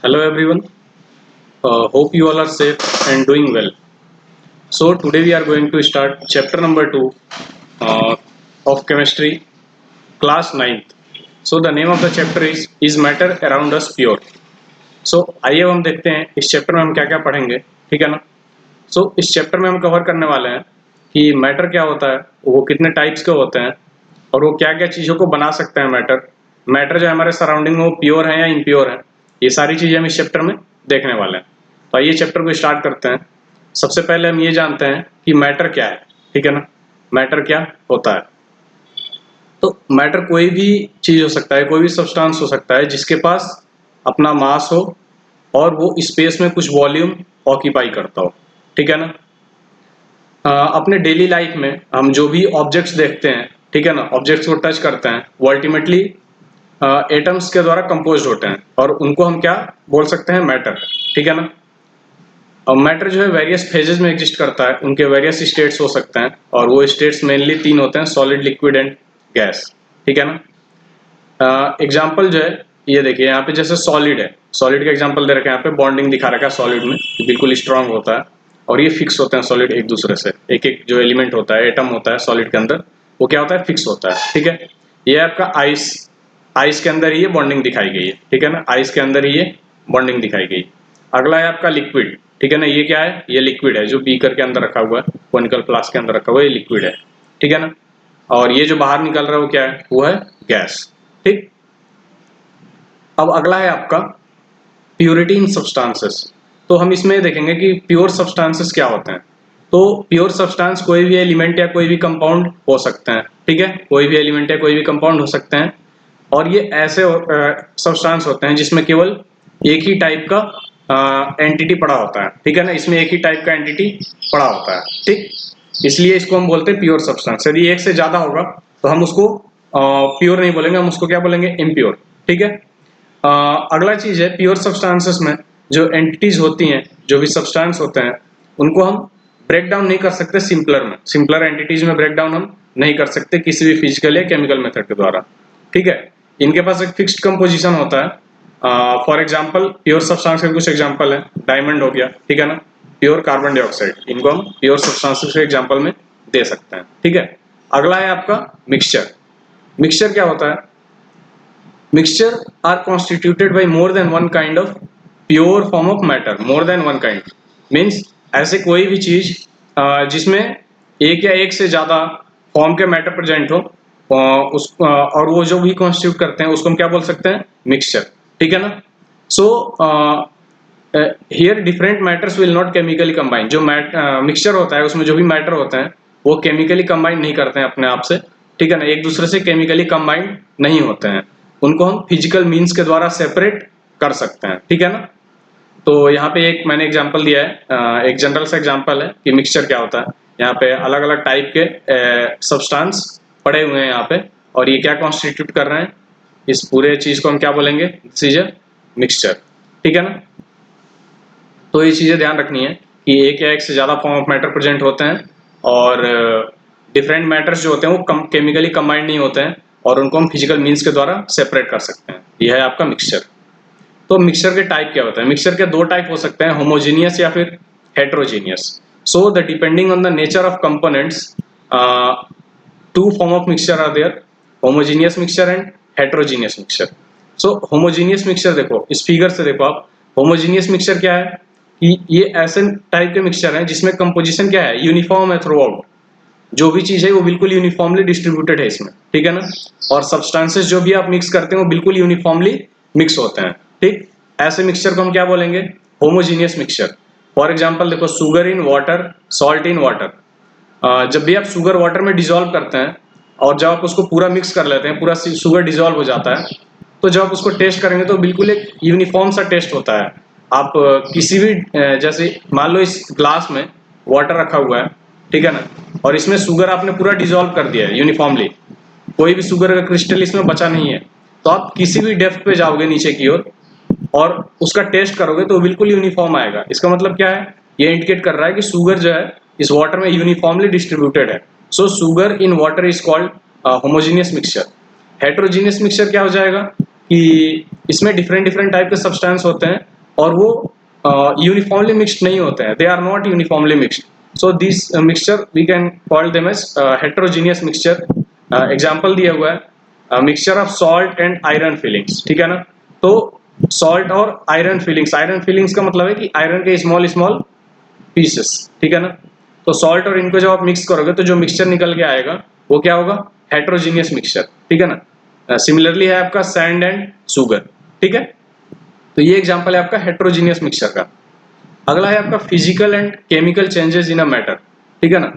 Hello everyone. Hope you all are safe and doing well. So today we are going to start chapter number 2 of chemistry, class 9th. So the name of the chapter is matter around us pure. So आइए हम देखते हैं इस chapter में हम क्या क्या पढ़ेंगे, ठीक है ना। सो इस चैप्टर में हम कवर करने वाले हैं कि मैटर क्या होता है, वो कितने टाइप्स के होते हैं और वो क्या क्या चीज़ों को बना सकते हैं। मैटर जो हमारे सराउंडिंग में वो प्योर है या इम्प्योर है, ये सारी चीज़ें हम इस चैप्टर में देखने वाले हैं। तो आइए चैप्टर को स्टार्ट करते हैं। सबसे पहले हम ये जानते हैं कि मैटर क्या है, ठीक है ना। मैटर क्या होता है? तो मैटर कोई भी चीज़ हो सकता है, कोई भी सब्सटेंस हो सकता है जिसके पास अपना मास हो और वो स्पेस में कुछ वॉल्यूम ऑक्यूपाई करता हो, ठीक है ना। अपने डेली लाइफ में हम जो भी ऑब्जेक्ट्स देखते हैं, ठीक है ना, ऑब्जेक्ट्स को टच करते हैं, वो अल्टीमेटली एटम्स के द्वारा कंपोज होते हैं और उनको हम क्या बोल सकते हैं? मैटर, ठीक है ना। और मैटर जो है वेरियस फेजेस में एग्जिस्ट करता है, उनके वेरियस स्टेट्स हो सकते हैं और वो स्टेट्स मेनली 3 होते हैं, सॉलिड, लिक्विड एंड गैस, ठीक है ना। एग्जाम्पल जो है ये देखिए यहाँ पे, जैसे सॉलिड है, सॉलिड का एग्जांपल दे रखा है यहाँ पे, बॉन्डिंग दिखा रखा है सॉलिड में, बिल्कुल स्ट्रांग होता है और ये फिक्स होते हैं सॉलिड एक दूसरे से। एक एक जो एलिमेंट होता है, एटम होता है सॉलिड के अंदर, वो क्या होता है? फिक्स होता है, ठीक है। ये आपका आइस, आइस के अंदर ये बॉन्डिंग दिखाई गई है, ठीक है ना, आइस के अंदर ये बॉन्डिंग दिखाई गई। अगला है आपका लिक्विड, ठीक है ना। ये क्या है? ये लिक्विड है जो बीकर के अंदर रखा हुआ है, कोनिकल फ्लास्क के अंदर रखा हुआ है, ये लिक्विड है, ठीक है ना। और ये जो बाहर निकल रहा है वो क्या है? वो है गैस, ठीक। अब अगला है आपका प्योरिटी इन सब्सटेंसेस। तो हम इसमें देखेंगे कि प्योर सब्सटेंसेस क्या होते हैं। तो प्योर सब्सटेंस कोई भी एलिमेंट या कोई भी कंपाउंड हो सकते हैं, ठीक है, कोई भी एलिमेंट या कोई भी कंपाउंड हो सकते हैं। और ये ऐसे सब्सटेंस होते हैं जिसमें केवल एक ही टाइप का एंटिटी पड़ा होता है, ठीक है ना। इसमें एक ही टाइप का एंटिटी पड़ा होता है, ठीक। इसलिए इसको हम बोलते हैं प्योर सब्सटेंस। यदि एक से ज्यादा होगा तो हम उसको प्योर नहीं बोलेंगे, हम उसको क्या बोलेंगे? इम्प्योर, ठीक है। अगला चीज है, प्योर सब्सटेंसेस में जो एंटिटीज होती हैं, जो भी सब्सटेंस होते हैं, उनको हम ब्रेक डाउन नहीं कर सकते सिंपलर में। सिंपलर एंटिटीज में ब्रेक डाउन हम नहीं कर सकते किसी भी फिजिकल या केमिकल मेथड के द्वारा, ठीक है। इनके पास एक फिक्स्ड कंपोजिशन होता है। फॉर एग्जांपल प्योर सब्सटेंस के कुछ एग्जांपल है, डायमंड हो गया, ठीक है ना, प्योर कार्बन डाइऑक्साइड, इनको हम प्योर सब्सटेंसेस के एग्जांपल में दे सकते हैं, ठीक है। अगला है आपका मिक्सचर। मिक्सचर क्या होता है? Mixture are constituted by more than one kind of pure form of matter. More than one kind means ऐसे कोई भी चीज जिसमें एक या एक से ज्यादा फॉर्म के मैटर प्रेजेंट हो, और वो जो भी कॉन्स्टिट्यूट करते हैं उसको हम क्या बोल सकते हैं? मिक्सचर, ठीक है ना। So here different matters will not chemically combine. जो मिक्सचर होता है उसमें जो भी मैटर होते हैं वो केमिकली कंबाइन नहीं करते हैं अपने आप से, ठीक है ना, एक दूसरे से केमिकली कंबाइंड नहीं होते हैं। उनको हम फिजिकल मीन्स के द्वारा सेपरेट कर सकते हैं, ठीक है ना। तो यहाँ पे एक मैंने एग्जांपल दिया है, एक जनरल सा एग्जांपल है कि मिक्सचर क्या होता है। यहाँ पे अलग अलग टाइप के सब्सटेंस पड़े हुए हैं यहाँ पे, और ये क्या कॉन्स्टिट्यूट कर रहे हैं? इस पूरे चीज को हम क्या बोलेंगे? दिस इज अ मिक्सचर, ठीक है ना। तो ये चीजें ध्यान रखनी है कि एक या एक से ज्यादा फॉर्म ऑफ मैटर प्रेजेंट होते हैं और डिफरेंट मैटर्स जो होते हैं वो केमिकली कंबाइंड नहीं होते हैं और उनको हम फिजिकल मीन्स के द्वारा सेपरेट कर सकते हैं। यह है आपका मिक्सचर। तो मिक्सचर के टाइप क्या होता है? मिक्सचर के 2 टाइप हो सकते हैं, होमोजीनियस या फिर heterogeneous. So the depending on the nature of components, 2 form of mixture are there, homogeneous mixture and heterogeneous mixture. So homogeneous mixture देखो, इस फिगर से देखो आप, होमोजीनियस मिक्सचर क्या है कि ये ऐसे टाइप के मिक्सचर हैं जिसमें कंपोजिशन क्या है? यूनिफॉर्म है थ्रू आउट। जो भी चीज है वो बिल्कुल यूनिफॉर्मली डिस्ट्रीब्यूटेड है इसमें, ठीक है ना। और सब्सटेंसेस जो भी आप मिक्स करते हैं वो बिल्कुल यूनिफॉर्मली मिक्स होते हैं, ठीक। ऐसे मिक्सचर को हम क्या बोलेंगे? Homogeneous mixture. फॉर एग्जांपल देखो, sugar in water, salt in water. जब भी आप शुगर वाटर में डिजोल्व करते हैं और जब आप उसको पूरा मिक्स कर लेते हैं, पूरा शुगर डिजोल्व हो जाता है, तो जब आप उसको टेस्ट करेंगे तो बिल्कुल एक यूनिफॉर्म सा टेस्ट होता है। आप किसी भी जैसे मान लो इस ग्लास में वाटर रखा हुआ है, ठीक है ना, और इसमें शुगर आपने पूरा डिजोल्व कर दिया है यूनिफॉर्मली, कोई भी शुगर का क्रिस्टल इसमें बचा नहीं है, तो आप किसी भी डेप्थ पे जाओगे नीचे की ओर और उसका टेस्ट करोगे तो बिल्कुल यूनिफॉर्म आएगा। इसका मतलब क्या है? ये इंडिकेट कर रहा है कि शुगर जो है इस वाटर में यूनिफॉर्मली डिस्ट्रीब्यूटेड है। So sugar in water is called homogeneous mixture. Heterogeneous mixture क्या हो जाएगा कि इसमें डिफरेंट डिफरेंट टाइप के सब्सटेंस होते हैं और वो यूनिफॉर्मली मिक्स्ड नहीं होते हैं, they are not uniformly mixed. So this mixture we can call them as heterogeneous mixture. Example दिया हुआ है mixture of salt and iron filings. ठीक है ना. तो सॉल्ट और आयरन फिलिंग्स का मतलब है कि आयरन के स्मॉल स्मॉल पीसेस. ठीक है ना. तो सॉल्ट और इनको जब आप मिक्स करोगे तो जो मिक्सचर निकल के आएगा वो क्या होगा, हेट्रोजीनियस मिक्सचर. ठीक है ना. सिमिलरली है आपका सैंड एंड शुगर. ठीक है. तो ये एग्जांपल है आपका हेट्रोजीनियस मिक्सचर का. अगला है आपका physical and chemical changes in a matter. ठीक है ना.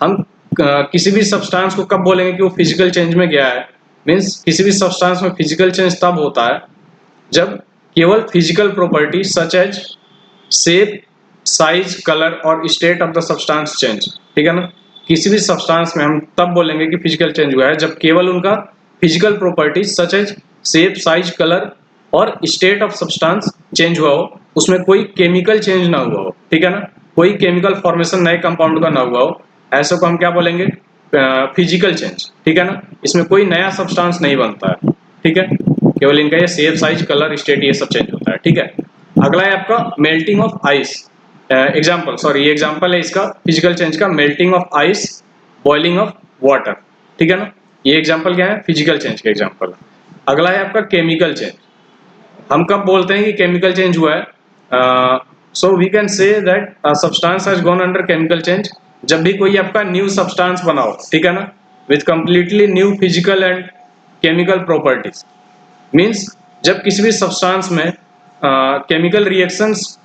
हम किसी भी सब्सटेंस को कब बोलेंगे कि वो फिजिकल चेंज में गया है, मीन्स किसी भी सब्सटेंस में फिजिकल चेंज तब होता है जब केवल physical property such as shape, size, colour और state of the substance change. ठीक है ना. किसी भी सब्सटेंस में हम तब बोलेंगे कि फिजिकल चेंज हुआ है जब केवल उनका physical property such as shape, size, colour और स्टेट ऑफ सब्सटेंस चेंज हुआ हो, उसमें कोई केमिकल चेंज ना हुआ हो. ठीक है ना. कोई केमिकल फॉर्मेशन नए कंपाउंड का ना हुआ हो, ऐसे को हम क्या बोलेंगे, फिजिकल चेंज. ठीक है ना. इसमें कोई नया सब्सटेंस नहीं बनता है. ठीक है. केवल इनका ये शेप, साइज, कलर, स्टेट ये सब चेंज होता है. ठीक है. अगला है आपका मेल्टिंग ऑफ आइस. ये एग्जांपल है इसका फिजिकल चेंज का, melting of ice, boiling of water. ठीक है ना. ये एग्जांपल क्या है, फिजिकल चेंज के एग्जांपल. अगला है आपका केमिकल चेंज. हम कब बोलते हैं कि केमिकल चेंज हुआ है, so we can say that substance has gone under chemical change जब भी कोई आपका न्यू सब्सटेंस बना हो. ठीक है ना. With completely new physical and chemical properties. Means जब किसी भी सब्सटेंस में केमिकल रिएक्शंस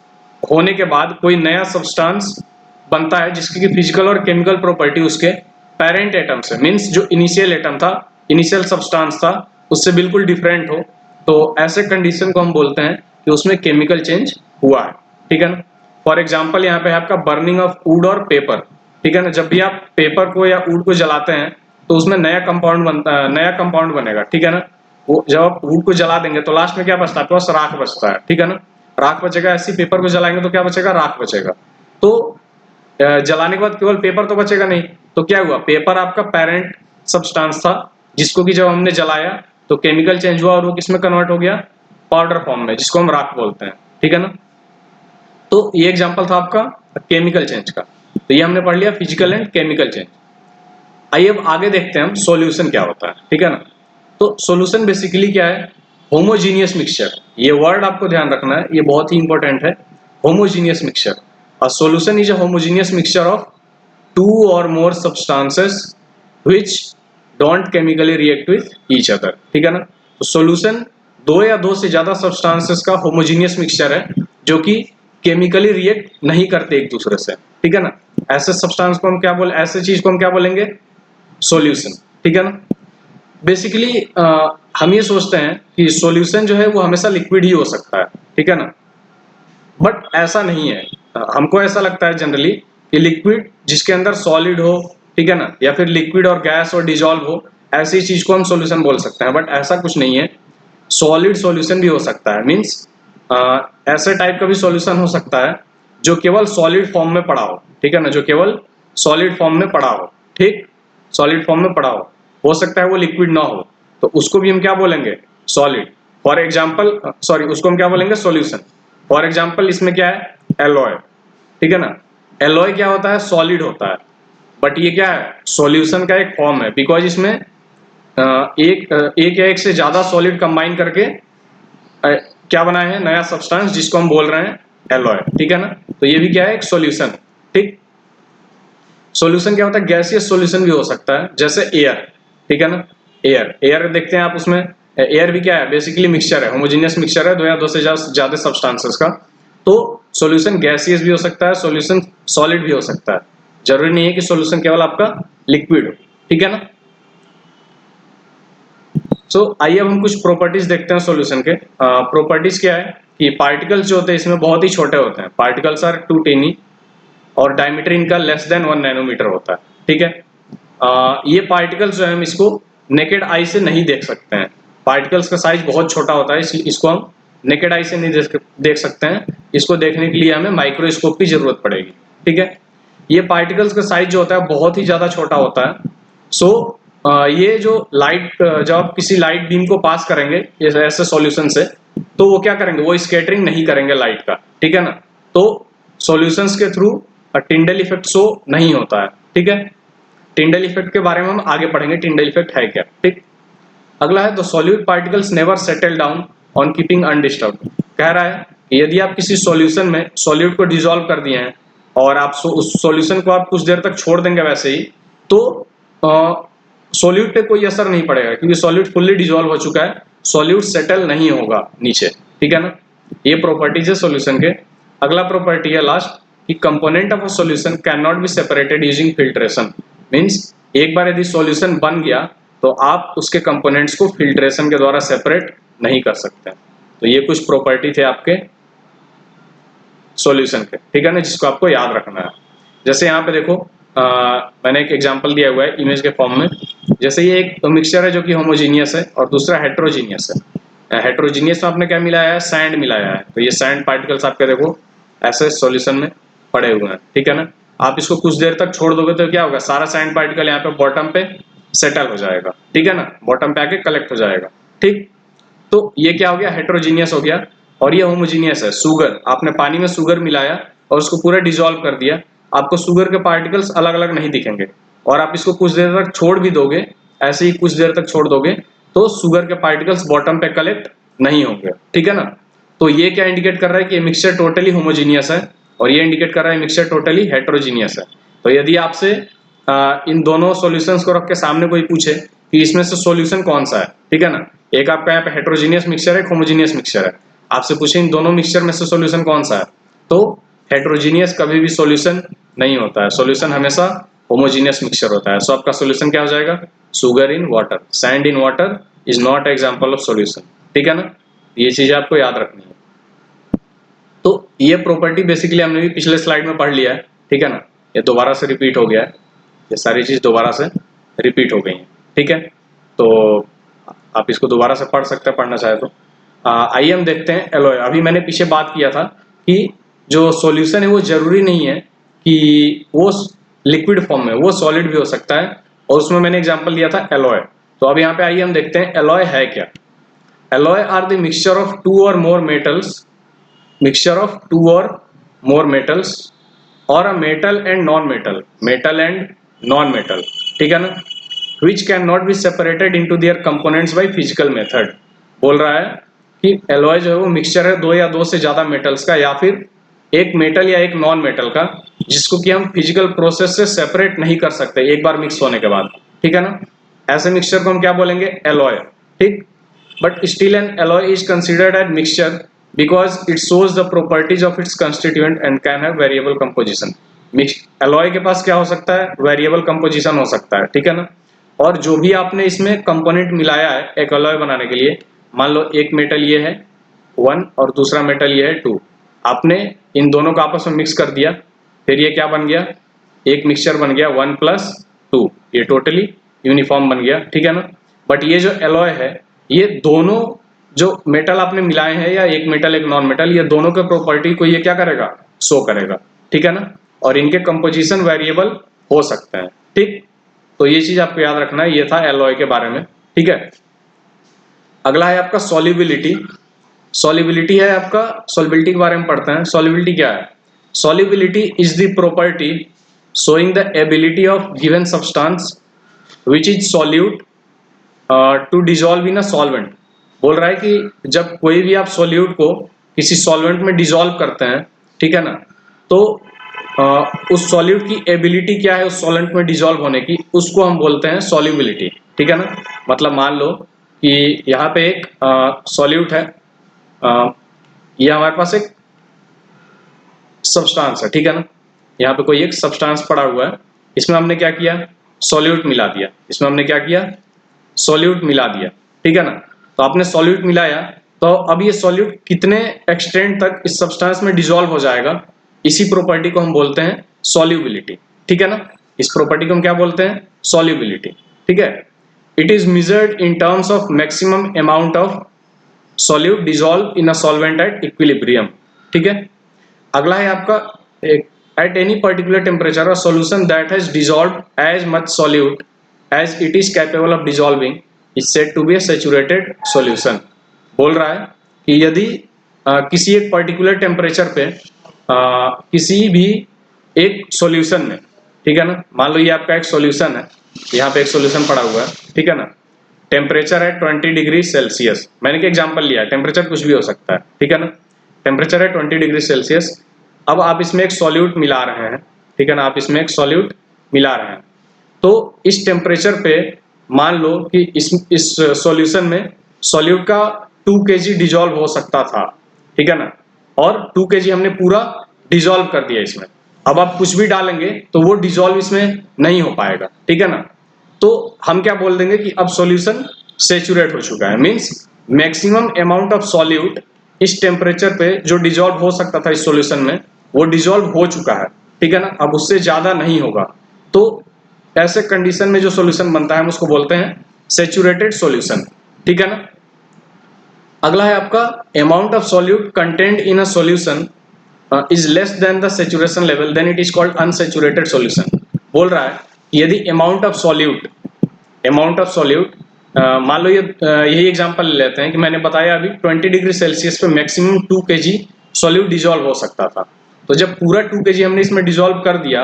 होने के बाद कोई नया सब्सटेंस बनता है जिसकी फिजिकल और केमिकल प्रॉपर्टी उसके पेरेंट एटम से, मीन्स जो इनिशियल एटम था, इनिशियल सब्सटेंस था, उससे बिल्कुल डिफरेंट हो, तो ऐसे कंडीशन को हम बोलते हैं कि उसमें केमिकल चेंज हुआ है. ठीक है ना. फॉर एग्जाम्पल यहाँ पे है आपका बर्निंग ऑफ वुड और पेपर. ठीक है ना. जब भी आप पेपर को या वुड को जलाते हैं तो उसमें नया कंपाउंड बनेगा. ठीक है ना. वो जब आप वुड को जला देंगे तो लास्ट में क्या बचता है, आपके पास राख बचता है. ठीक है ना. राख बचेगा. ऐसी पेपर को जलाएंगे तो क्या बचेगा, राख बचेगा. तो जलाने के बाद केवल पेपर तो बचेगा नहीं, तो क्या हुआ, पेपर आपका पेरेंट सब्सटेंस था जिसको कि जब हमने जलाया तो केमिकल चेंज हुआ और वो किसमें कन्वर्ट हो गया, पाउडर फॉर्म में, जिसको हम राख बोलते हैं. ठीक है ना. तो ये एग्जांपल था आपका केमिकल चेंज का. तो ये हमने पढ़ लिया फिजिकल एंड केमिकल चेंज. आइए अब आगे देखते हैं हम सॉल्यूशन क्या होता है. ठीक है ना. तो सॉल्यूशन बेसिकली क्या है, होमोजीनियस मिक्सचर. ये वर्ड आपको ध्यान रखना है, ये बहुत ही इंपॉर्टेंट है. Homogeneous mixture. A solution is a homogeneous mixture of two or more substances which don't chemically react with each other. ठीक है ना. तो सॉल्यूशन दो या दो से ज्यादा सब्सटेंसेस का होमोजीनियस मिक्सचर है जो कि केमिकली रिएक्ट नहीं करते एक दूसरे से. ठीक है ना. ऐसे सब्सटेंस को हम क्या बोले, ऐसे चीज को हम क्या बोलेंगे, सॉल्यूशन. ठीक है ना. बेसिकली हम ये सोचते हैं कि सॉल्यूशन जो है वो हमेशा लिक्विड ही हो सकता है. ठीक है ना. बट ऐसा नहीं है. हमको ऐसा लगता है जनरली कि लिक्विड जिसके अंदर सॉलिड हो, ठीक है ना, या फिर लिक्विड और गैस और डिजॉल्व हो, ऐसी चीज को हम सॉल्यूशन बोल सकते हैं. बट ऐसा कुछ नहीं है. सॉलिड सॉल्यूशन भी हो सकता है. मीन्स ऐसे टाइप का भी सॉल्यूशन हो सकता है जो केवल सॉलिड फॉर्म में पड़ा हो. ठीक है ना. जो केवल सॉलिड फॉर्म में पड़ा हो. ठीक. सॉलिड फॉर्म में पड़ा हो सकता है वो लिक्विड ना हो, तो उसको भी हम क्या बोलेंगे, सॉलिड. फॉर एग्जाम्पल उसको हम क्या बोलेंगे, सॉल्यूशन. फॉर एग्जाम्पल इसमें क्या है, एलॉय. ठीक है ना. एलॉय क्या होता है, सॉलिड होता है. बट ये क्या है, सॉल्यूशन का एक फॉर्म है, बिकॉज इसमें एक या एक से ज्यादा सॉलिड कंबाइन करके क्या बनाया है, नया सब्सटेंस, जिसको हम बोल रहे हैं एलॉय. ठीक है ना. तो ये भी क्या है, एक सॉल्यूशन. ठीक. सॉल्यूशन क्या होता है, गैसियस सॉल्यूशन भी हो सकता है, जैसे एयर. ठीक है ना. एयर देखते हैं आप, उसमें एयर भी क्या है, बेसिकली मिक्सचर है, होमोजेनियस मिक्सचर है दो या दो से ज्यादा सब्सटेंसेस का. तो सॉल्यूशन गैसियस भी हो सकता है, सॉल्यूशन सॉलिड भी हो सकता है. जरूरी नहीं है कि सॉल्यूशन केवल आपका लिक्विड हो. ठीक है ना. आइए अब हम कुछ प्रॉपर्टीज देखते हैं सॉल्यूशन के. प्रॉपर्टीज क्या है कि पार्टिकल्स जो होते हैं इसमें बहुत ही छोटे होते हैं. पार्टिकल्स आर टू टेनी और डायमीटर इनका लेस देन 1 नैनोमीटर होता है. ठीक है. ये पार्टिकल्स जो है हम इसको नेकेड आई से नहीं देख सकते हैं. पार्टिकल्स का साइज बहुत छोटा होता है, इसलिए इसको हम नेकेड आई से नहीं देख सकते हैं. इसको देखने के लिए हमें माइक्रोस्कोप की जरूरत पड़ेगी. ठीक है. ये पार्टिकल्स का साइज जो होता है बहुत ही ज्यादा छोटा होता है. ये जो लाइट, जब आप किसी लाइट बीम को पास करेंगे ऐसे सॉल्यूशन से, तो वो क्या करेंगे, वो स्कैटरिंग नहीं करेंगे लाइट का, ठीक है ना। तो सॉल्यूशंस के थ्रू टिंडल इफेक्ट शो नहीं होता है, ठीक है। टिंडल इफेक्ट के बारे में हम आगे पढ़ेंगे, टिंडल इफेक्ट है क्या, ठीक। अगला है the solute particles never settle down on keeping undisturbed. कह रहा है कि यदि आप किसी सॉल्यूशन में सॉल्यूट को डिसॉल्व कर दिए हैं और आप उस सॉल्यूशन को आप कुछ देर तक छोड़ देंगे वैसे ही, तो सॉल्यूट पे कोई असर नहीं पड़ेगा, क्योंकि सॉल्यूट फुल्ली डिसॉल्व हो चुका है, सॉल्यूट सेटल नहीं होगा नीचे, ठीक है ना। ये प्रॉपर्टीज है सॉल्यूशन के। अगला प्रॉपर्टी है लास्ट कि component of a solution can not be separated using filtration. Means एक बार यदि सॉल्यूशन बन गया तो आप उसके कंपोनेंट्स को फिल्ट्रेशन के द्वारा सेपरेट नहीं कर सकते। तो ये कुछ प्रॉपर्टी थे आपके सॉल्यूशन के, ठीक है ना, जिसको आपको याद रखना है। जैसे यहाँ पे देखो मैंने एक एग्जांपल दिया हुआ है इमेज के फॉर्म में। जैसे ये एक मिक्सचर है जो कि होमोजीनियस है और दूसरा हेट्रोजीनियस है। हेट्रोजीनियस में आपने क्या मिलाया है, सैंड मिलाया है। तो ये सैंड पार्टिकल्स आपके देखो ऐसे सॉल्यूशन में पड़े हुए हैं, ठीक है ना। आप इसको कुछ देर तक छोड़ दोगे तो क्या होगा, सारा सैंड पार्टिकल यहाँ पे बॉटम पे सेटल हो जाएगा, ठीक है ना, बॉटम पे आके कलेक्ट हो जाएगा, ठीक। तो ये क्या हो गया, हेट्रोजीनियस हो गया। और ये होमोजीनियस है, शुगर, आपने पानी में शुगर मिलाया और उसको पूरा डिसॉल्व कर दिया, आपको शुगर के पार्टिकल्स अलग अलग नहीं दिखेंगे। और आप इसको कुछ देर तक छोड़ भी दोगे, ऐसे ही कुछ देर तक छोड़ दोगे, तो शुगर के पार्टिकल्स बॉटम पे कलेक्ट नहीं होंगे, ठीक है ना। तो ये क्या इंडिकेट कर रहा है कि ये मिक्सचर टोटली होमोजीनियस है, और ये इंडिकेट कर रहा है मिक्सचर टोटली हेट्रोजीनियस है। तो यदि आपसे इन दोनों सॉल्यूशंस को रख के सामने कोई पूछे कि इसमें से सॉल्यूशन कौन सा है, ठीक है ना, एक आपका यहाँ पे हेट्रोजीनियस मिक्सचर है, एक होमोजीनियस मिक्सचर है, आपसे पूछे इन दोनों मिक्सचर में से सॉल्यूशन कौन सा है, तो हेट्रोजीनियस कभी भी सॉल्यूशन नहीं होता है, सॉल्यूशन हमेशा होमोजीनियस मिक्सचर होता है। सो आपका सॉल्यूशन क्या हो जाएगा, sugar in water, sand in water is not example of solution, ठीक है ना। ये चीजें आपको याद रखनी है। तो ये प्रॉपर्टी बेसिकली हमने भी पिछले स्लाइड में पढ़ लिया है, ठीक है ना, ये दोबारा से रिपीट हो गया है, ये सारी चीज दोबारा से रिपीट हो गई है, ठीक है। तो आप इसको दोबारा से पढ़ सकते हैं पढ़ना चाहे तो। आइए हम देखते हैं एलॉय। अभी मैंने पीछे बात किया था कि जो सॉल्यूशन है वो जरूरी नहीं है कि वो लिक्विड फॉर्म में, वो सॉलिड भी हो सकता है, और उसमें मैंने एग्जांपल दिया था एलॉय। तो अब यहाँ पे आइए हम देखते हैं एलॉय है क्या। Alloy are the mixture of two or more metals, mixture of two or more metals or a metal and non-metal, metal and non-metal, ठीक है ना, which cannot be separated into their components by physical method। बोल रहा है कि alloy जो है वो मिक्सचर है दो या दो से ज्यादा मेटल्स का, या फिर एक मेटल या एक नॉन मेटल का, जिसको कि हम फिजिकल प्रोसेस से सेपरेट नहीं कर सकते एक बार मिक्स होने के बाद, ठीक है ना। ऐसे मिक्सचर को हम क्या बोलेंगे, एलॉय, ठीक। But still an alloy is considered as mixture because it shows the properties of its constituent and can have variable composition। alloy के पास क्या हो सकता है, वेरिएबल कंपोजिशन हो सकता है, ठीक है ना। और जो भी आपने इसमें कंपोनेंट मिलाया है एक alloy बनाने के लिए, मान लो एक मेटल ये है 1 और दूसरा मेटल ये है 2, आपने इन दोनों को आपस में मिक्स कर दिया, फिर ये क्या बन गया, एक मिक्सचर बन गया 1+2, ये टोटली यूनिफॉर्म बन गया, ठीक है ना। बट ये जो एलॉय है, ये दोनों जो मेटल आपने मिलाए हैं, या एक मेटल एक नॉन मेटल, ये दोनों के प्रॉपर्टी को ये क्या करेगा, शो करेगा, ठीक है ना। और इनके कंपोजिशन वेरिएबल हो सकते हैं, ठीक। तो ये चीज आपको याद रखना है, ये था एलॉय के बारे में, ठीक है। अगला है आपका सॉल्युबिलिटी। सॉल्युबिलिटी है आपका, सॉल्युबिलिटी के बारे में पढ़ते हैं। सॉल्युबिलिटी क्या है, solubility is the property showing the ability of given substance which is solute to dissolve in a solvent. बोल रहा है कि जब कोई भी आप सॉल्यूट को किसी सॉल्वेंट में डिजॉल्व करते हैं, ठीक है ना, तो उस सॉल्यूट की एबिलिटी क्या है उस सॉल्वेंट में डिजॉल्व होने की, उसको हम बोलते हैं सॉल्युबिलिटी, ठीक है ना। मतलब मान लो कि यहाँ पे एक सॉल्यूट है, ये हमारे पास एक सब्सटेंस है, ठीक है ना, यहाँ पे कोई एक सब्सटेंस पड़ा हुआ है, इसमें हमने क्या किया, सॉल्यूट मिला दिया, इसमें हमने क्या किया, सॉल्यूट मिला दिया, ठीक है ना। तो आपने सॉल्यूट मिलाया, तो अब ये सॉल्यूट कितने एक्सटेंट तक इस सब्सटेंस में डिसॉल्व हो जाएगा, इसी प्रॉपर्टी को हम बोलते हैं सॉल्युबिलिटी, ठीक है ना। इस प्रॉपर्टी को हम क्या बोलते हैं, सॉल्युबिलिटी, ठीक है। It is measured in terms of maximum amount of solute dissolve in a solvent at equilibrium, ठीक है। अगला है आपका at any particular temperature a solution that has dissolved as much solute as it is capable of dissolving is said to be a saturated solution। बोल रहा है कि यदि किसी एक पर्टिकुलर टेम्परेचर पे किसी भी एक सॉल्यूशन में, ठीक है ना, मान लो ये आपका एक सॉल्यूशन है, यहाँ पे एक सॉल्यूशन पड़ा हुआ है, ठीक है ना, टेम्परेचर है 20 डिग्री सेल्सियस, मैंने एक एग्जांपल लिया है, टेम्परेचर कुछ भी हो सकता है, ठीक है ना, टेम्परेचर है 20 डिग्री सेल्सियस। अब आप इसमें एक सॉल्यूट मिला रहे हैं, ठीक है ना, आप इसमें एक सॉल्यूट मिला रहे हैं, तो इस टेम्परेचर पे मान लो कि इस सॉल्यूशन में सॉल्यूट का 2 kg डिजॉल्व हो सकता था, ठीक है ना, और 2 kg हमने पूरा डिजॉल्व कर दिया इसमें। अब आप कुछ भी डालेंगे तो वो डिजॉल्व इसमें नहीं हो पाएगा, ठीक है ना, तो हम क्या बोल देंगे कि अब सॉल्यूशन सेचुरेट हो चुका है, means maximum amount of solute इस टेम्परेचर पे जो डिजॉल्व हो सकता था इस सॉल्यूशन में वो डिजॉल्व हो चुका है, ठीक है ना, अब उससे ज्यादा नहीं होगा। तो ऐसे कंडीशन में जो सॉल्यूशन बनता है हम उसको बोलते हैं सेचुरेटेड सॉल्यूशन, ठीक है ना। अगला है आपका amount of solute content in a solution is less than the saturation level then it is called unsaturated solution. बोल रहा है यदि अमाउंट ऑफ सॉल्यूट मान लो यही एग्जांपल लेते हैं कि मैंने बताया अभी 20 डिग्री सेल्सियस पे मैक्सिमम 2 kg सॉल्यूट डिजॉल्व हो सकता था, तो जब पूरा 2 kg हमने इसमें डिजॉल्व कर दिया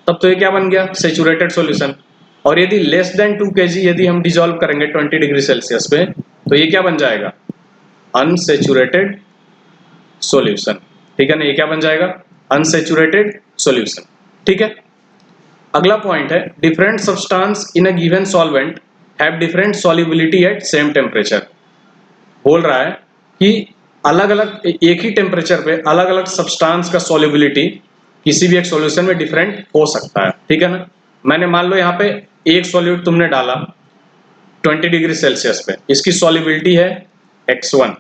तब तो ये क्या बन गया सेचुरेटेड सॉल्यूशन। और यदि लेस देन 2 kg यदि हम डिजॉल्व करेंगे 20 डिग्री सेल्सियस पे तो ये क्या बन जाएगा अनसेचुरेटेड सॉल्यूशन, ठीक है ना, ये क्या बन जाएगा अनसेचुरेटेड सॉल्यूशन, ठीक है। अगला पॉइंट है different substance in a given solvent have different solubility at same temperature. बोल रहा है कि अलग अलग एक ही टेम्परेचर पे अलग अलग सब्सटेंस का सॉल्युबिलिटी किसी भी एक सॉल्यूशन में डिफरेंट हो सकता है, ठीक है ना। मैंने मान लो यहाँ पे एक सॉल्यूट तुमने डाला 20 डिग्री सेल्सियस पे, इसकी सॉल्युबिलिटी है x1।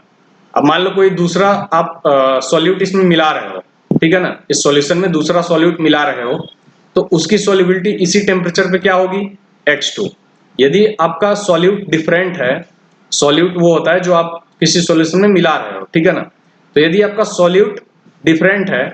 अब मान लो कोई दूसरा आप सॉल्यूट इसमें मिला रहे हो, ठीक है ना, इस सॉल्यूशन में दूसरा सॉल्यूट मिला रहे हो तो उसकी सॉल्युबिलिटी इसी टेम्परेचर पे क्या होगी x2। यदि आपका सॉल्यूट डिफरेंट है, सॉल्यूट वो होता है जो आप किसी सॉल्यूशन में मिला रहे हो, ठीक है ना, तो यदि आपका सॉल्यूट डिफरेंट है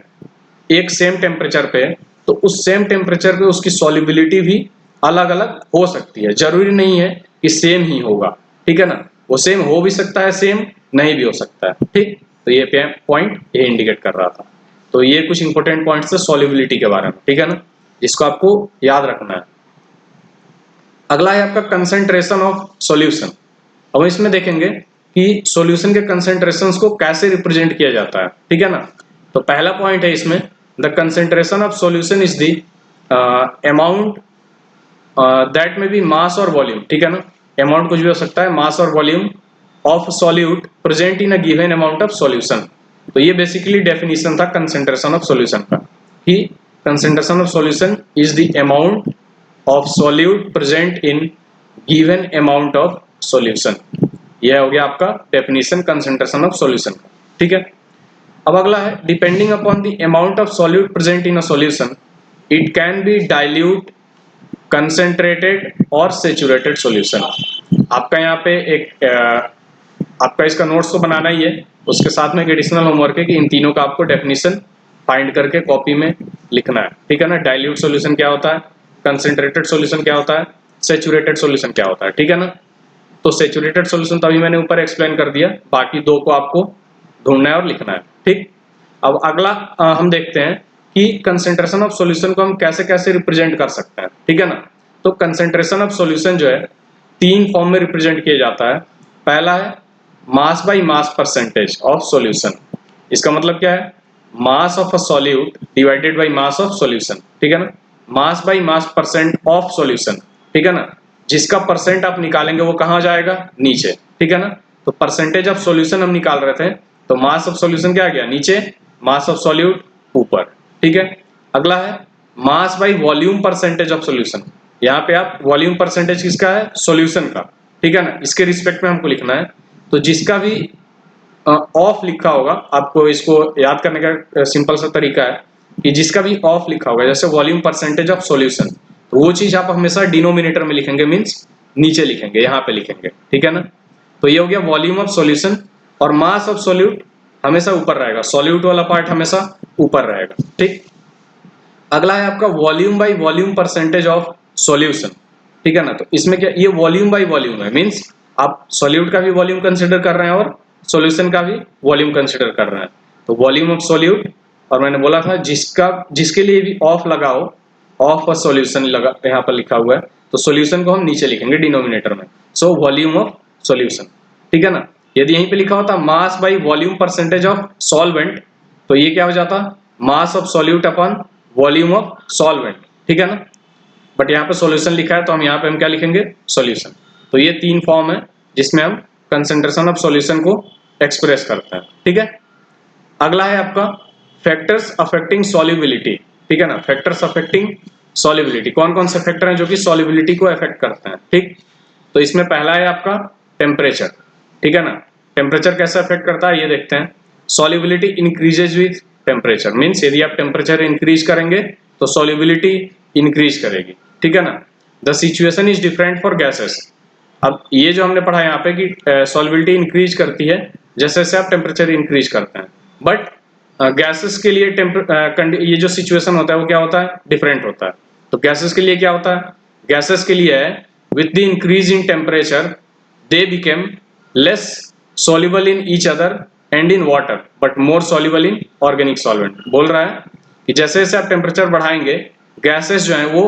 एक सेम टेम्परेचर पे तो उस सेम टेम्परेचर पे उसकी सॉल्युबिलिटी भी अलग अलग हो सकती है, जरूरी नहीं है कि सेम ही होगा, ठीक है ना, वो सेम हो भी सकता है सेम नहीं भी हो सकता है, ठीक। तो ये पॉइंट ये इंडिकेट कर रहा था। तो ये कुछ इंपॉर्टेंट पॉइंट्स है सॉल्युबिलिटी के बारे में, ठीक है ना, जिसको आपको याद रखना है। अगला है आपका कंसेंट्रेशन ऑफ सॉल्यूशन। अब इसमें देखेंगे कि सॉल्यूशन के कंसेंट्रेशंस को कैसे रिप्रेजेंट किया जाता है, ठीक है ना। तो पहला पॉइंट है इसमें the concentration of solution is the amount that में बी मास और वॉल्यूम, ठीक है ना, अमाउंट कुछ भी हो सकता है, मास और volume of solute present in a given amount of solution. तो ये बेसिकली डेफिनेशन था कंसेंट्रेशन ऑफ सॉल्यूशन का कि concentration of solution is the amount of solute present in given amount of solution. यह हो गया आपका डेफिनेशन कंसेंट्रेशन ऑफ सॉल्यूशन का, ठीक है। अब अगला है depending upon the amount of solute present in a solution it can be dilute concentrated और सेचुरेटेड सॉल्यूशन। आपका यहाँ पे एक आपका इसका नोट्स तो बनाना ही है, उसके साथ में एक एडिशनल होमवर्क है कि इन तीनों का आपको डेफिनेशन फाइंड करके कॉपी में लिखना है, ठीक है ना। डाइल्यूट सॉल्यूशन क्या होता है, कंसेंट्रेटेड सॉल्यूशन क्या होता है, सेचुरेटेड सॉल्यूशन क्या होता है, ठीक है ना। तो सेचुरेटेड सॉल्यूशन तो अभी मैंने ऊपर एक्सप्लेन कर दिया, बाकी दो को आपको ढूंढना है और लिखना है, ठीक। अब अगला हम देखते हैं कि कंसेंट्रेशन ऑफ सॉल्यूशन को हम कैसे कैसे रिप्रेजेंट कर सकते हैं, ठीक है ना। तो कंसेंट्रेशन ऑफ सॉल्यूशन जो है 3 फॉर्म में रिप्रेजेंट किया जाता है। पहला है mass by mass percentage of solution. इसका मतलब क्या है, mass of a solute divided by mass of solution, ठीक है ना, mass by mass percent of solution, ठीक है ना। जिसका परसेंट आप निकालेंगे वो कहां जाएगा नीचे, ठीक है ना। तो परसेंटेज ऑफ सॉल्यूशन हम निकाल रहे थे तो मास ऑफ सॉल्यूशन क्या आ गया नीचे, मास ऑफ सॉल्यूट ऊपर, ठीक है। अगला है mass by volume percentage of solution. यहाँ पे आप वॉल्यूम परसेंटेज किसका है, सॉल्यूशन का, ठीक है ना, इसके रिस्पेक्ट में हमको लिखना है। तो जिसका भी ऑफ लिखा होगा, आपको इसको याद करने का सिंपल सा तरीका है कि जिसका भी ऑफ लिखा होगा जैसे वॉल्यूम परसेंटेज ऑफ सॉल्यूशन, तो वो चीज आप हमेशा डिनोमिनेटर में लिखेंगे, मींस नीचे लिखेंगे, यहाँ पे लिखेंगे, ठीक है ना। तो ये हो गया वॉल्यूम ऑफ सॉल्यूशन, और मास ऑफ सॉल्यूट हमेशा ऊपर रहेगा, सॉल्यूट वाला पार्ट हमेशा ऊपर रहेगा, ठीक। अगला है आपका volume by volume percentage of solution, ठीक है ना। तो इसमें क्या, ये वॉल्यूम बाई वॉल्यूम है, मींस आप सॉल्यूट का भी वॉल्यूम कंसिडर कर रहे हैं और सॉल्यूशन का भी वॉल्यूम कंसिडर कर रहे हैं। तो वॉल्यूम ऑफ सॉल्यूट, और मैंने बोला था जिसके लिए भी ऑफ लगा हो, ऑफ अ सॉल्यूशन लगा यहाँ पर लिखा हुआ है, तो सॉल्यूशन को हम नीचे लिखेंगे डिनोमिनेटर में। सो वॉल्यूम ऑफ सॉल्यूशन, ठीक है ना। यदि यहीं पे लिखा होता mass by volume percentage of solvent, तो ये क्या हो जाता, mass of solute upon volume of solvent, ठीक है ना। बट यहाँ पे सॉल्यूशन लिखा है, तो हम यहाँ पे हम क्या लिखेंगे, सॉल्यूशन। तो ये 3 फॉर्म है जिसमें हम कंसंट्रेशन ऑफ सॉल्यूशन को एक्सप्रेस करते हैं, ठीक है। अगला है आपका फैक्टर्स अफेक्टिंग सॉल्युबिलिटी, ठीक है ना। फैक्टर्स अफेक्टिंग सॉल्युबिलिटी, कौन कौन से फैक्टर हैं जो कि सॉल्युबिलिटी को अफेक्ट करते हैं, ठीक। तो इसमें पहला है आपका टेम्परेचर, ठीक है ना। टेम्परेचर कैसे अफेक्ट करता है ये देखते हैं। Solubility increases with temperature, means यदि आप टेम्परेचर इंक्रीज करेंगे तो सॉल्युबिलिटी इंक्रीज करेगी, ठीक है ना। The situation is different for gases. अब ये जो हमने पढ़ा यहाँ पे कि सॉल्युबिलिटी इंक्रीज करती है जैसे जैसे आप टेम्परेचर इंक्रीज करते हैं, बट गैसेस के लिए ये जो सिचुएशन होता है वो क्या होता है, डिफरेंट होता है। तो गैसेस के लिए क्या होता है, गैसेस के लिए है with the increase in temperature they became less soluble in each other and in water but more soluble in organic solvent। बोल रहा है कि जैसे जैसे आप टेम्परेचर बढ़ाएंगे गैसेस जो हैं वो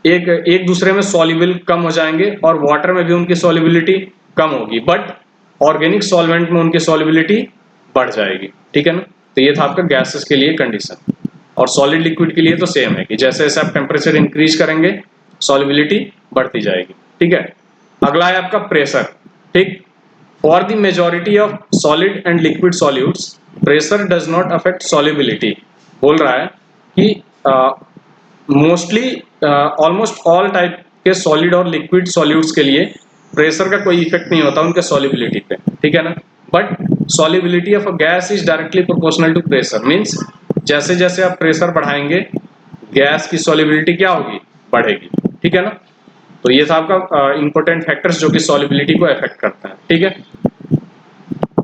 एक दूसरे में सॉल्युबल कम हो जाएंगे और वाटर में भी उनकी सॉल्युबिलिटी कम होगी, बट ऑर्गेनिक सॉल्वेंट में उनकी सॉल्युबिलिटी बढ़ जाएगी, ठीक है ना। तो ये था आपका गैसेस के लिए कंडीशन। और सॉलिड लिक्विड के लिए तो सेम है कि जैसे जैसे आप टेम्परेचर इंक्रीज करेंगे सॉल्युबिलिटी बढ़ती जाएगी, ठीक है। अगला है आपका प्रेशर, ठीक। For the majority of solid and liquid solutes pressure does not affect solubility. बोल रहा है कि मोस्टली ऑलमोस्ट ऑल टाइप के सॉलिड और लिक्विड सॉल्यूट्स के लिए प्रेशर का कोई इफेक्ट नहीं होता उनके सॉल्युबिलिटी पे, ठीक है ना। But solubility of a gas is directly proportional to pressure, means जैसे जैसे आप प्रेशर बढ़ाएंगे गैस की सॉल्युबिलिटी क्या होगी, बढ़ेगी, ठीक है ना। तो ये था आपका इंपॉर्टेंट फैक्टर्स जो कि सॉल्युबिलिटी को अफेक्ट करते हैं, ठीक है।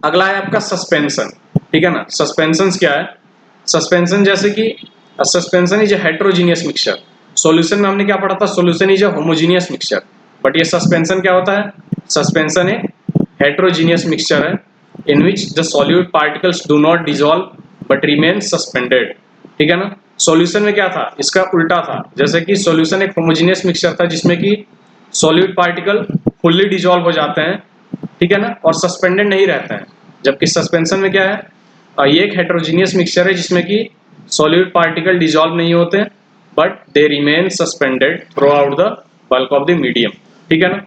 अगला है आपका सस्पेंशन, ठीक है ना। सस्पेंशन क्या है, सस्पेंशन जैसे कि suspension is a heterogeneous mixture. Solution में हमने क्या पढ़ा था, solution is a homogeneous mixture, but ये सस्पेंशन क्या होता है, सस्पेंशन एक हेट्रोजीनियस मिक्सचर है in which the solute particles do not dissolve but remain suspended, ठीक है ना। सॉल्यूशन में क्या था, इसका उल्टा था। जैसे कि सॉल्यूशन एक होमोजीनियस मिक्सचर था जिसमें कि सॉल्यूट पार्टिकल फुल्ली डिसॉल्व हो जाते हैं, ठीक है ना, और सस्पेंडेड नहीं रहते हैं। जबकि सस्पेंशन में क्या है, ये एक हेट्रोजीनियस मिक्सचर है जिसमें कि सॉल्यूट पार्टिकल डिसॉल्व नहीं होते but they remain suspended through out the bulk of the medium, ठीक है ना।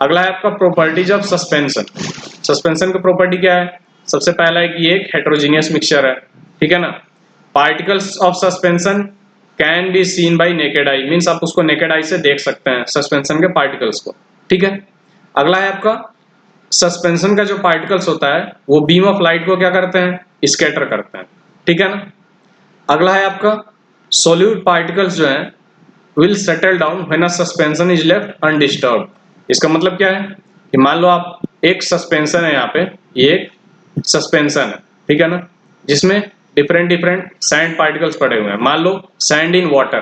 अगला है आपका प्रॉपर्टीज ऑफ सस्पेंशन। सस्पेंशन का प्रॉपर्टी क्या है, सबसे पहला है कि ये एक हेट्रोजीनियस मिक्सचर है, ठीक है ना। Particles of suspension can be seen by naked eye, means आप उसको नेकेड आई से देख सकते हैं सस्पेंशन के पार्टिकल्स को, ठीक है। अगला है आपका सस्पेंशन का जो पार्टिकल्स होता है वो बीम ऑफ लाइट को क्या करते हैं, स्कैटर करते हैं, ठीक है ना। अगला है आपका सोल्यूट पार्टिकल्स जो हैं will settle down when a suspension is left undisturbed. इसका मतलब क्या है कि मान लो आप एक सस्पेंशन है, यहाँ पे ये एक सस्पेंशन है, ठीक है ना, जिसमें डिफरेंट डिफरेंट सैंड पार्टिकल्स पड़े हुए हैं। मान लो सैंड इन वाटर,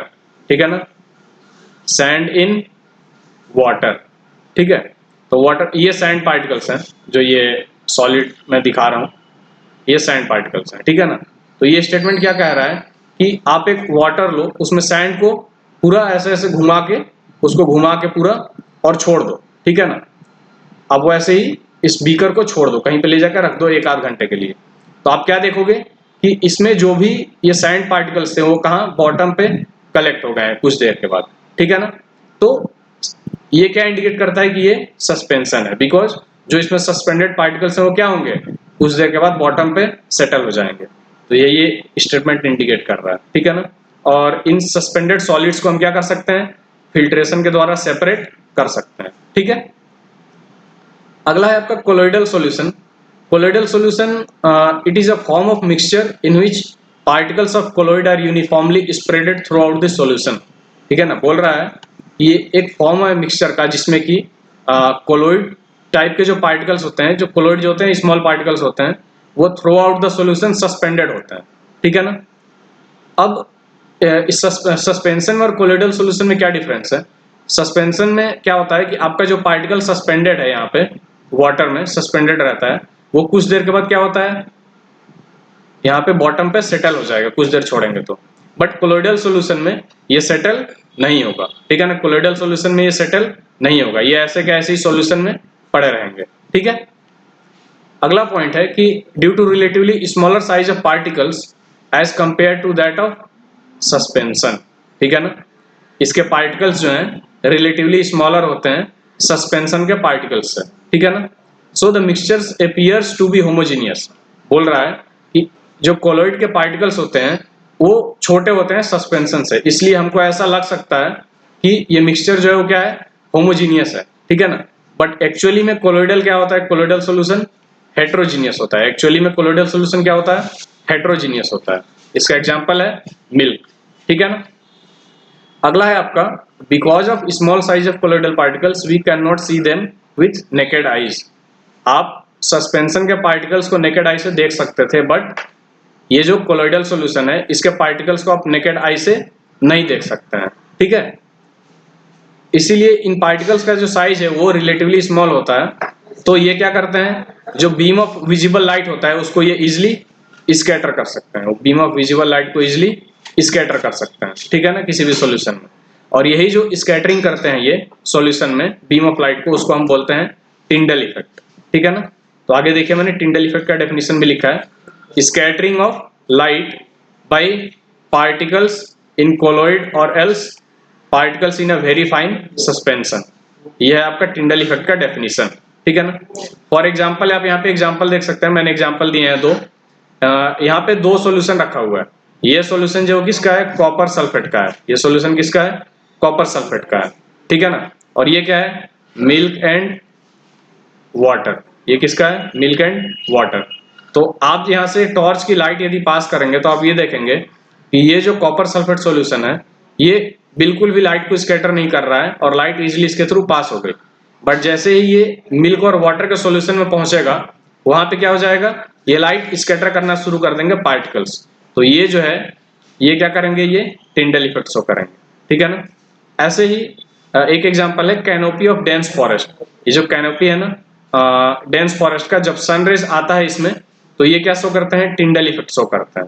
ठीक है ना, सैंड इन वाटर, ठीक है। तो वाटर, ये सैंड पार्टिकल्स हैं जो ये सॉलिड में दिखा रहा हूं, ये सैंड पार्टिकल्स हैं, ठीक है ना। तो ये स्टेटमेंट क्या कह रहा है कि आप एक वाटर लो, उसमें सैंड को पूरा ऐसे ऐसे घुमा के, उसको घुमा के पूरा और छोड़ दो, ठीक है ना। अब वो ऐसे ही इस बीकर को छोड़ दो, कहीं पे ले जाकर रख दो 1 आध घंटे के लिए, तो आप क्या देखोगे कि इसमें जो भी ये सैंड पार्टिकल्स थे वो कहाँ, बॉटम पे कलेक्ट हो गए हैं कुछ देर के बाद, ठीक है ना। तो ये क्या इंडिकेट करता है कि ये सस्पेंशन है, बिकॉज जो इसमें सस्पेंडेड पार्टिकल्स हैं वो क्या होंगे, कुछ देर के बाद बॉटम पे सेटल हो जाएंगे। तो ये स्टेटमेंट इंडिकेट कर रहा है, ठीक है ना। और इन सस्पेंडेड सॉलिड्स को हम क्या कर सकते हैं, फिल्ट्रेशन के द्वारा सेपरेट कर सकते हैं, ठीक है। अगला है आपका colloidal solution. Colloidal solution it is a form of mixture in which particles of colloid are uniformly spreaded throughout the solution, ठीक है ना। बोल रहा है ये एक फॉर्म है मिक्सचर का जिसमें कि कोलोइड टाइप के जो पार्टिकल्स होते हैं, जो कोलोइड जो होते हैं स्मॉल पार्टिकल्स होते हैं, वो through out the solution suspended होते हैं, ठीक है ना। अब इस सस्पेंशन और कोलोइडल सॉल्यूशन में क्या डिफरेंस है। सस्पेंशन में क्या होता है कि आपका जो पार्टिकल सस्पेंडेड है यहाँ पे, वाटर में सस्पेंडेड रहता है, वो कुछ देर के बाद क्या होता है, यहाँ पे बॉटम पे सेटल हो जाएगा कुछ देर छोड़ेंगे तो। बट कोलोइडल सॉल्यूशन में ये सेटल नहीं होगा, ठीक है ना। कोलोइडल सॉल्यूशन में ये सेटल नहीं होगा, ये ऐसे के ऐसे ही सॉल्यूशन में पड़े रहेंगे, ठीक है। अगला पॉइंट है कि due to relatively smaller size of particles as compare to that of suspension, ठीक है ना। इसके पार्टिकल्स जो हैं रिलेटिवली स्मॉलर होते हैं सस्पेंशन के पार्टिकल्स से, ठीक है ना। So the mixtures appears to be homogeneous, बोल रहा है कि जो कोलोइड के पार्टिकल्स होते हैं वो छोटे होते हैं सस्पेंशन से, इसलिए हमको ऐसा लग सकता है कि ये मिक्सचर जो है वो क्या है, होमोजीनियस है, ठीक है ना। बट एक्चुअली में कोलोइडल क्या होता है, कोलोइडल सॉल्यूशन हेट्रोजीनियस होता है। एक्चुअली में कोलोइडल सॉल्यूशन क्या होता है, हेट्रोजीनियस होता है। इसका एग्जांपल है मिल्क, ठीक है ना। अगला है आपका because of small size of colloidal particles we can not see them with naked eyes. आप सस्पेंशन के पार्टिकल्स को नेकेड आई से देख सकते थे, बट ये जो कोलोइडल सॉल्यूशन है इसके पार्टिकल्स को आप नेकेड आई से नहीं देख सकते हैं, ठीक है। इसीलिए इन पार्टिकल्स का जो साइज है वो रिलेटिवली स्मॉल होता है, तो ये क्या करते हैं, जो बीम ऑफ विजिबल लाइट होता है उसको ये इजिली स्कैटर कर सकते हैं, बीम ऑफ विजिबल लाइट को इजिली स्कैटर कर सकते हैं, ठीक है ना, किसी भी सॉल्यूशन में। और यही जो स्कैटरिंग करते हैं ये सॉल्यूशन में बीम ऑफ लाइट को, उसको हम बोलते हैं टिंडल इफेक्ट, ठीक है ना। तो आगे देखिए मैंने टिंडल इफेक्ट का डेफिनेशन भी लिखा है, scattering of light by particles in colloid or else particles in a very fine suspension. यह है आपका टिंडल इफेक्ट का डेफिनेशन, ठीक है ना। फॉर एग्जांपल आप यहाँ पे एग्जांपल देख सकते हैं, मैंने एग्जांपल दिए हैं दो। यहाँ पे दो सॉल्यूशन रखा हुआ है, ये सॉल्यूशन जो किसका है, कॉपर सल्फेट का है। ये सॉल्यूशन किसका है, कॉपर सल्फेट का है, ठीक है ना। और ये क्या है, मिल्क एंड वाटर। ये किसका है, मिल्क एंड वाटर। तो आप यहाँ से टॉर्च की लाइट यदि पास करेंगे तो आप ये देखेंगे कि ये जो कॉपर सल्फेट सॉल्यूशन है ये बिल्कुल भी लाइट को स्कैटर नहीं कर रहा है और लाइट इजिली इसके थ्रू पास हो गई। बट जैसे ही ये मिल्क और वाटर के सॉल्यूशन में पहुंचेगा वहां पे क्या हो जाएगा, ये लाइट स्कैटर करना शुरू कर देंगे पार्टिकल्स। तो ये जो है ये क्या करेंगे, ये टिंडल इफेक्ट शो करेंगे, ठीक है ना। ऐसे ही एक एग्जांपल है कैनोपी ऑफ डेंस फॉरेस्ट। ये जो कैनोपी है ना डेंस फॉरेस्ट का, जब सनरेज आता है इसमें तो ये क्या शो करते हैं, टिंडल इफेक्ट शो करता है।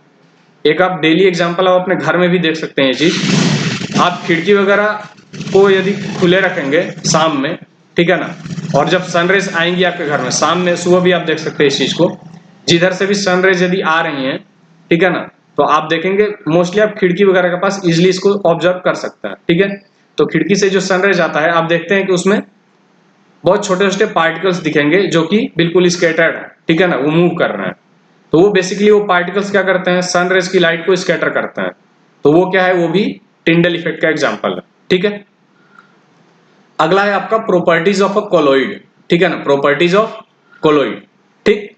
एक आप डेली एग्जांपल आप अपने घर में भी देख सकते हैं ये चीज। आप खिड़की वगैरह को यदि खुले रखेंगे शाम में, ठीक है ना, और जब सनरेज आएंगी आपके घर में शाम में, सुबह भी आप देख सकते हैं इस चीज को, जिधर से भी सनरेज यदि आ रही हैं, ठीक है ना, तो आप देखेंगे मोस्टली आप खिड़की वगैरह के पास इजिली इसको ऑब्जर्व कर सकते हैं, ठीक है। तो खिड़की से जो सनरेज आता है आप देखते हैं कि उसमें बहुत छोटे छोटे पार्टिकल्स दिखेंगे जो कि बिल्कुल स्कैटर्ड है, ठीक है ना, वो मूव कर रहे हैं। तो वो बेसिकली वो पार्टिकल्स क्या करते हैं, सनरेज की लाइट को स्कैटर करते हैं। तो वो क्या है, वो भी टिंडल इफेक्ट का एग्जांपल है, ठीक है। अगला है आपका प्रॉपर्टीज ऑफ अ कोलोइड, ठीक है ना, प्रॉपर्टीज ऑफ कोलोइड, ठीक।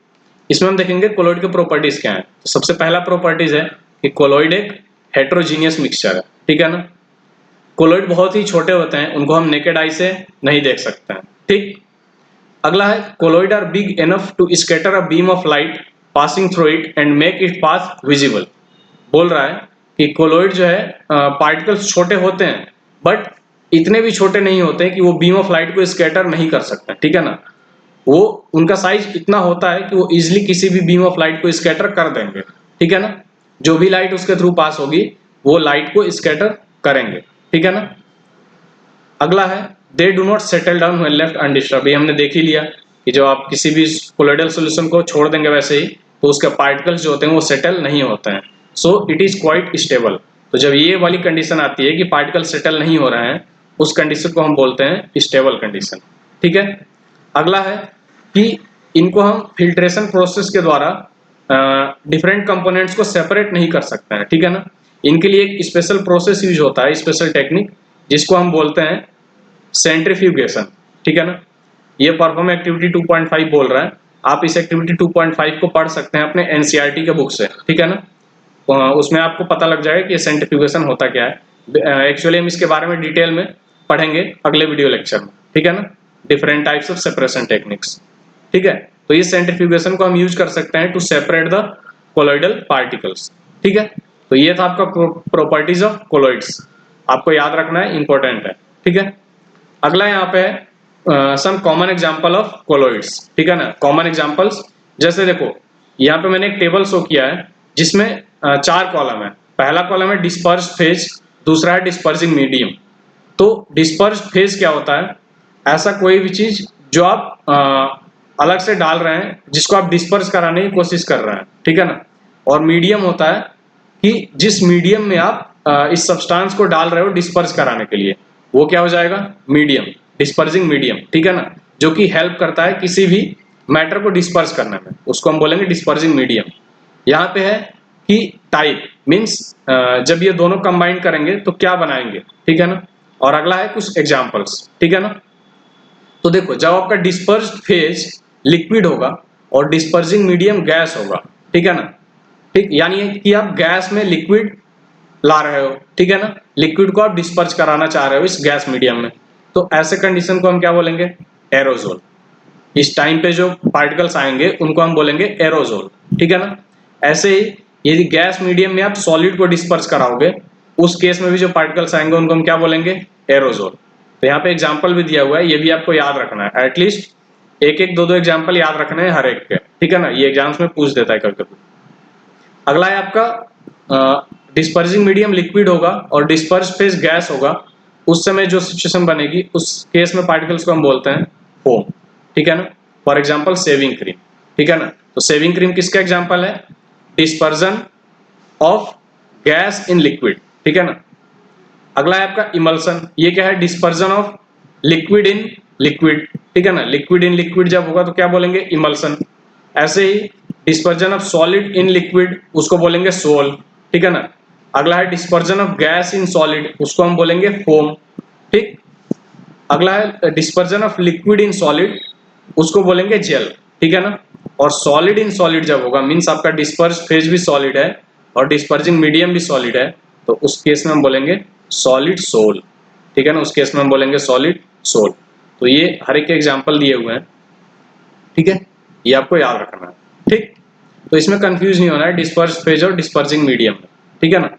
इसमें हम देखेंगे कोलोइड के प्रॉपर्टीज क्या है। तो सबसे पहला प्रॉपर्टीज है कि कोलोइड एक हेट्रोजीनियस मिक्सचर है, ठीक है ना। कोलोइड बहुत ही छोटे होते हैं, उनको हम नेकेड आई से नहीं देख सकते हैं, ठीक। अगला है colloid are big enough to scatter a beam of light passing through it and make it path visible. बोल रहा है कि कोलोइड जो है पार्टिकल्स छोटे होते हैं बट इतने भी छोटे नहीं होते कि वो बीम ऑफ लाइट को स्कैटर नहीं कर सकते, ठीक है ना। वो उनका साइज इतना होता है कि वो इजिली किसी भी बीम ऑफ लाइट को स्कैटर कर देंगे, ठीक है ना। जो भी लाइट उसके थ्रू पास होगी वो लाइट को स्कैटर करेंगे, ठीक है ना। अगला है they do not settle down when left undisturb. ये हमने देख ही लिया कि जो आप किसी भी कोलोइडल सॉल्यूशन को छोड़ देंगे वैसे ही तो उसके पार्टिकल्स जो होते हैं वो सेटल नहीं होते हैं, so it is quite stable. तो जब ये वाली कंडीशन आती है कि पार्टिकल सेटल नहीं हो रहे हैं उस कंडीशन को हम बोलते हैं स्टेबल कंडीशन, ठीक है। अगला है कि इनको हम फिल्ट्रेशन प्रोसेस के द्वारा डिफरेंट कंपोनेंट्स को सेपरेट नहीं कर सकते हैं, ठीक है ना। इनके लिए एक स्पेशल प्रोसेस यूज होता है, स्पेशल टेक्निक, जिसको हम बोलते हैं सेंट्रीफ्यूगेशन, ठीक है ना। ये परफॉर्म एक्टिविटी 2.5 बोल रहा है। आप इस एक्टिविटी 2.5 को पढ़ सकते हैं अपने एनसीईआरटी के बुक से, ठीक है ना। उसमें आपको पता लग जाएगा कि सेंट्रीफ्यूगेशन होता क्या है। एक्चुअली हम इसके बारे में डिटेल में पढ़ेंगे अगले वीडियो लेक्चर में, ठीक है ना, different types of separation techniques, ठीक है। तो इस सेंट्रीफ्यूगेशन को हम यूज कर सकते हैं to separate the colloidal particles, ठीक है। तो ये था आपका प्रॉपर्टीज ऑफ कोलोइड्स, आपको याद रखना है, इंपॉर्टेंट है, ठीक है। अगला यहाँ पे है some common example of colloids, ठीक है ना। कॉमन एग्जांपल्स जैसे देखो यहाँ पे मैंने एक टेबल शो किया है जिसमें 4 कॉलम है। पहला कॉलम है डिस्पर्स फेज, दूसरा है डिस्पर्सिंग मीडियम। तो डिस्पर्स फेज क्या होता है? ऐसा कोई भी चीज जो आप अलग से डाल रहे हैं जिसको आप डिस्पर्स कराने की कोशिश कर रहे हैं, ठीक है ना। और मीडियम होता है कि जिस मीडियम में आप इस सब्सटेंस को डाल रहे हो डिस्पर्स कराने के लिए, वो क्या हो जाएगा? मीडियम, डिस्पर्सिंग मीडियम, ठीक है ना। जो कि हेल्प करता है किसी भी मैटर को डिस्पर्स करने में, उसको हम बोलेंगे डिस्पर्सिंग मीडियम। यहाँ पे है कि टाइप मीन्स जब ये दोनों कंबाइन करेंगे तो क्या बनाएंगे, ठीक है ना। और अगला है कुछ एग्जांपल्स, ठीक है ना। तो देखो जब आपका डिस्पर्स्ड फेज लिक्विड होगा और डिस्पर्सिंग मीडियम गैस होगा, ठीक है ना। ठीक, यानी कि आप गैस में लिक्विड ला रहे हो, ठीक है ना। लिक्विड को आप डिस्पर्स कराना चाह रहे हो इस गैस मीडियम में, तो ऐसे कंडीशन को हम क्या बोलेंगे? एरोजोल। इस टाइम पे जो पार्टिकल्स आएंगे उनको हम बोलेंगे एरोजोल, ठीक है ना। ऐसे ही यदि गैस मीडियम में आप सॉलिड को डिस्पर्स कराओगे, उस केस में भी जो पार्टिकल्स आएंगे उनको हम क्या बोलेंगे? एरोजोल। तो यहाँ पे एग्जाम्पल भी दिया हुआ है, ये भी आपको याद रखना है। एटलीस्ट एक एक दो दो एग्जाम्पल याद रखने हैं हर एक के, ठीक है ना। ये एग्जाम्स में पूछ देता है कभी कभी। अगला है आपका डिस्पर्सिंग मीडियम लिक्विड होगा और डिस्पर्स फेज गैस होगा, उस समय जो सिचुएशन बनेगी उस केस में पार्टिकल्स को हम बोलते हैं फोम, ठीक है ना। फॉर एग्जांपल सेविंग क्रीम, ठीक है ना। तो सेविंग क्रीम किसका एग्जांपल है? Dispersion of gas in liquid, ठीक है ना। अगला है आपका इमल्सन। ये क्या है? Dispersion of liquid in liquid, ठीक है ना। लिक्विड इन लिक्विड जब होगा तो क्या बोलेंगे? इमल्सन। ऐसे ही dispersion of solid in liquid, उसको बोलेंगे सोल, ठीक है ना। अगला है dispersion of gas in solid, उसको हम बोलेंगे फोम, ठीक। अगला है dispersion of liquid in solid, उसको बोलेंगे जेल, ठीक है ना। और सॉलिड इन सॉलिड जब होगा मीन्स आपका डिस्पर्स फेज भी सॉलिड है और डिस्पर्जिंग मीडियम भी सॉलिड है, तो उस केस में हम बोलेंगे सॉलिड सोल, ठीक है ना। उस केस में हम बोलेंगे सॉलिड सोल। तो ये हर एक एग्जाम्पल दिए हुए हैं, ठीक है। ये आपको याद रखना है, ठीक। तो इसमें कंफ्यूज नहीं होना है डिस्पर्स फेज और डिस्पर्जिंग मीडियम में, ठीक है ना।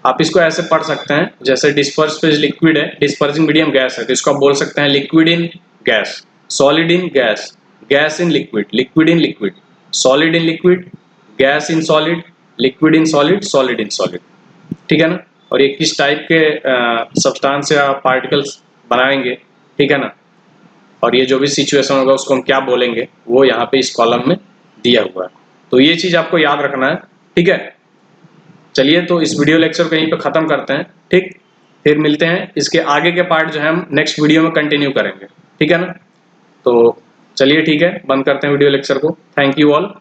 आप इसको ऐसे पढ़ सकते हैं जैसे डिस्पर्स फेज लिक्विड है, डिस्पर्जिंग मीडियम गैस है, तो इसको आप बोल सकते हैं liquid in gas, solid in gas, gas in liquid, liquid in liquid, solid in liquid, gas in solid, liquid in solid, solid in solid, ठीक है ना। और ये किस टाइप के सब्सटेंस या पार्टिकल्स बनाएंगे, ठीक है ना। और ये जो भी सिचुएशन होगा उसको हम क्या बोलेंगे, वो यहाँ पे इस कॉलम में दिया हुआ है। तो ये चीज आपको याद रखना है, ठीक है। चलिए तो इस वीडियो लेक्चर को यहीं पे खत्म करते हैं, ठीक। फिर मिलते हैं, इसके आगे के पार्ट जो है हम नेक्स्ट वीडियो में कंटिन्यू करेंगे, ठीक है ना। तो चलिए ठीक है, बंद करते हैं वीडियो लेक्चर को। Thank you all.